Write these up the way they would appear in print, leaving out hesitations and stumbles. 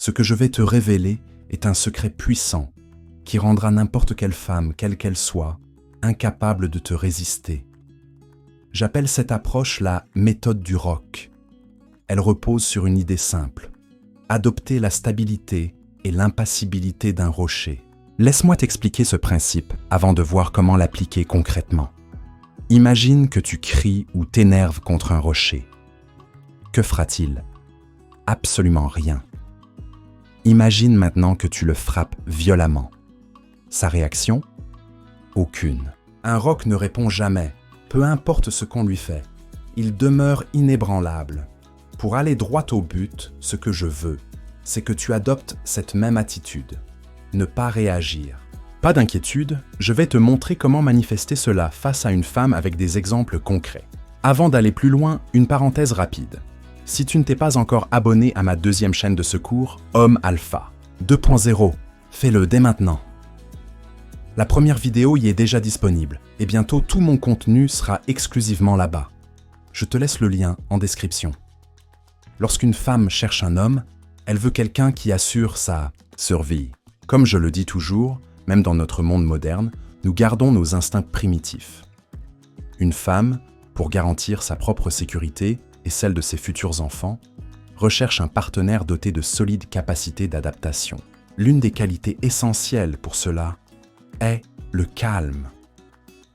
Ce que je vais te révéler est un secret puissant qui rendra n'importe quelle femme, quelle qu'elle soit, incapable de te résister. J'appelle cette approche la méthode du roc. Elle repose sur une idée simple: adopter la stabilité et l'impassibilité d'un rocher. Laisse-moi t'expliquer ce principe avant de voir comment l'appliquer concrètement. Imagine que tu cries ou t'énerves contre un rocher. Que fera-t-il? Absolument rien. Imagine maintenant que tu le frappes violemment. Sa réaction? Aucune. Un roc ne répond jamais, peu importe ce qu'on lui fait. Il demeure inébranlable. Pour aller droit au but, ce que je veux, c'est que tu adoptes cette même attitude. Ne pas réagir. Pas d'inquiétude, je vais te montrer comment manifester cela face à une femme avec des exemples concrets. Avant d'aller plus loin, une parenthèse rapide. Si tu ne t'es pas encore abonné à ma deuxième chaîne de secours, Homme Alpha 2.0, fais-le dès maintenant. La première vidéo y est déjà disponible et bientôt tout mon contenu sera exclusivement là-bas. Je te laisse le lien en description. Lorsqu'une femme cherche un homme, elle veut quelqu'un qui assure sa survie. Comme je le dis toujours, même dans notre monde moderne, nous gardons nos instincts primitifs. Une femme, pour garantir sa propre sécurité et celle de ses futurs enfants, recherche un partenaire doté de solides capacités d'adaptation. L'une des qualités essentielles pour cela est le calme.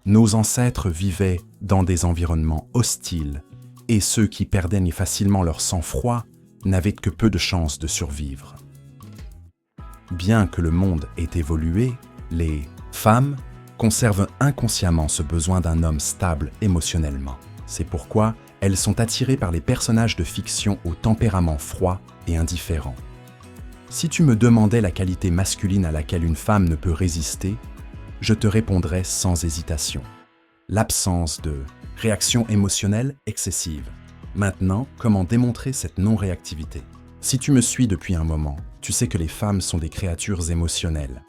Nos ancêtres vivaient dans des environnements hostiles et ceux qui perdaient facilement leur sang-froid n'avaient que peu de chances de survivre. Bien que le monde ait évolué, les femmes conservent inconsciemment ce besoin d'un homme stable émotionnellement. C'est pourquoi elles sont attirées par les personnages de fiction au tempérament froid et indifférent. Si tu me demandais la qualité masculine à laquelle une femme ne peut résister, je te répondrais sans hésitation: l'absence de réaction émotionnelle excessive. Maintenant, comment démontrer cette non-réactivité? Si tu me suis depuis un moment, tu sais que les femmes sont des créatures émotionnelles.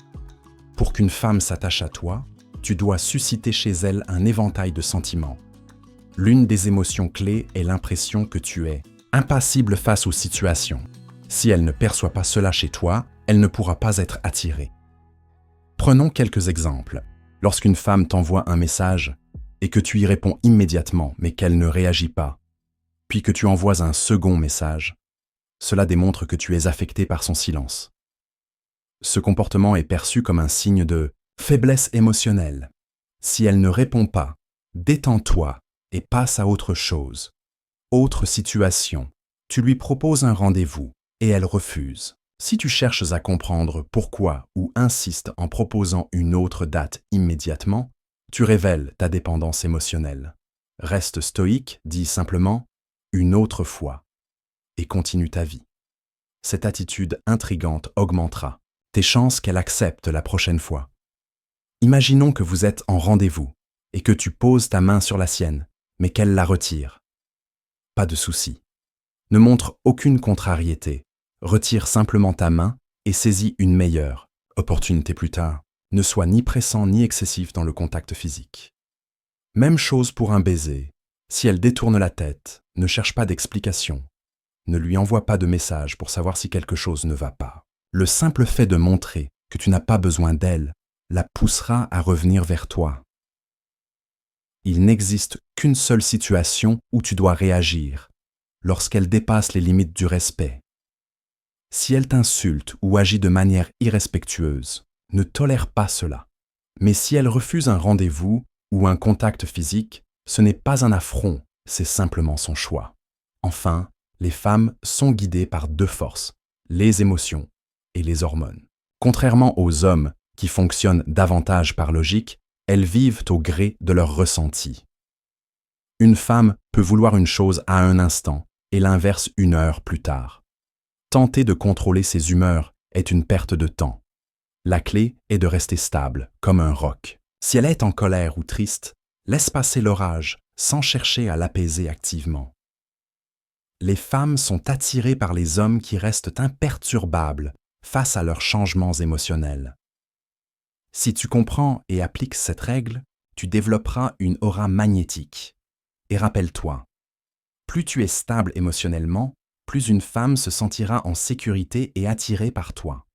Pour qu'une femme s'attache à toi, tu dois susciter chez elle un éventail de sentiments. L'une des émotions clés est l'impression que tu es impassible face aux situations. Si elle ne perçoit pas cela chez toi, elle ne pourra pas être attirée. Prenons quelques exemples. Lorsqu'une femme t'envoie un message et que tu y réponds immédiatement mais qu'elle ne réagit pas, puis que tu envoies un second message, cela démontre que tu es affecté par son silence. Ce comportement est perçu comme un signe de faiblesse émotionnelle. Si elle ne répond pas, détends-toi et passe à autre chose. Autre situation, tu lui proposes un rendez-vous et elle refuse. Si tu cherches à comprendre pourquoi ou insistes en proposant une autre date immédiatement, tu révèles ta dépendance émotionnelle. Reste stoïque, dis simplement « une autre fois » et continue ta vie. Cette attitude intrigante augmentera tes chances qu'elle accepte la prochaine fois. Imaginons que vous êtes en rendez-vous et que tu poses ta main sur la sienne, mais qu'elle la retire. Pas de souci. Ne montre aucune contrariété. Retire simplement ta main et saisis une meilleure opportunité plus tard. Ne sois ni pressant ni excessif dans le contact physique. Même chose pour un baiser. Si elle détourne la tête, ne cherche pas d'explication. Ne lui envoie pas de message pour savoir si quelque chose ne va pas. Le simple fait de montrer que tu n'as pas besoin d'elle la poussera à revenir vers toi. Il n'existe qu'une seule situation où tu dois réagir, lorsqu'elle dépasse les limites du respect. Si elle t'insulte ou agit de manière irrespectueuse, ne tolère pas cela. Mais si elle refuse un rendez-vous ou un contact physique, ce n'est pas un affront, c'est simplement son choix. Enfin, les femmes sont guidées par deux forces, les émotions et les hormones. Contrairement aux hommes qui fonctionnent davantage par logique, elles vivent au gré de leurs ressentis. Une femme peut vouloir une chose à un instant et l'inverse une heure plus tard. Tenter de contrôler ses humeurs est une perte de temps. La clé est de rester stable, comme un roc. Si elle est en colère ou triste, laisse passer l'orage sans chercher à l'apaiser activement. Les femmes sont attirées par les hommes qui restent imperturbables face à leurs changements émotionnels. Si tu comprends et appliques cette règle, tu développeras une aura magnétique. Et rappelle-toi, plus tu es stable émotionnellement, plus une femme se sentira en sécurité et attirée par toi.